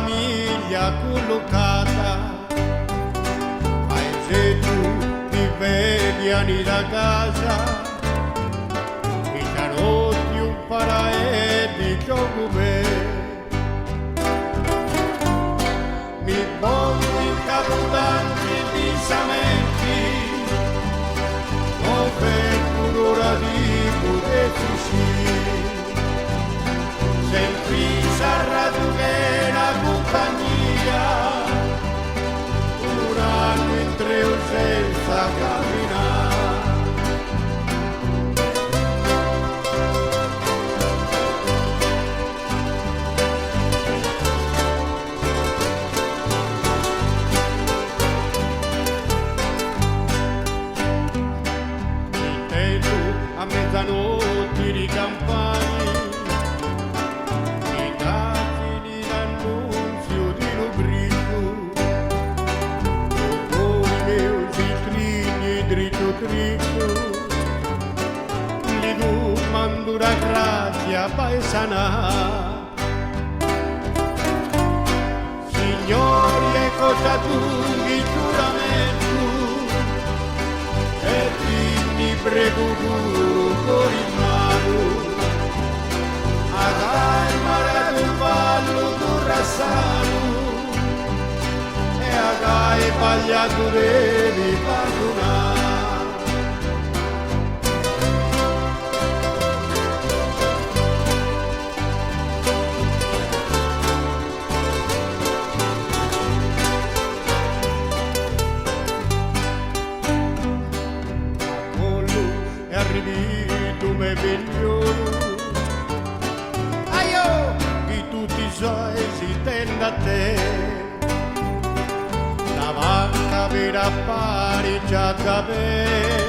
famiglia collocata, se tu ti vedi da casa, i carotti un paraedi gioco bene. Mi porti in capodanni di samenti, dove l'ora di poterci sì. Sempre sarà tu che la compagnia, un anno in tre o senza camminare. Intendo a mezzanotte di campagna, li domando la grazia paesana. Signori, e cosa tu mi giuramento, e dimmi prego tu con in mano, a calmare del ballo tu rassano, e a dai pagliato devi pardonare. Arrivi tu me veglio, aio, di tutti i suoi si tende a te, la banca vera pari già da me.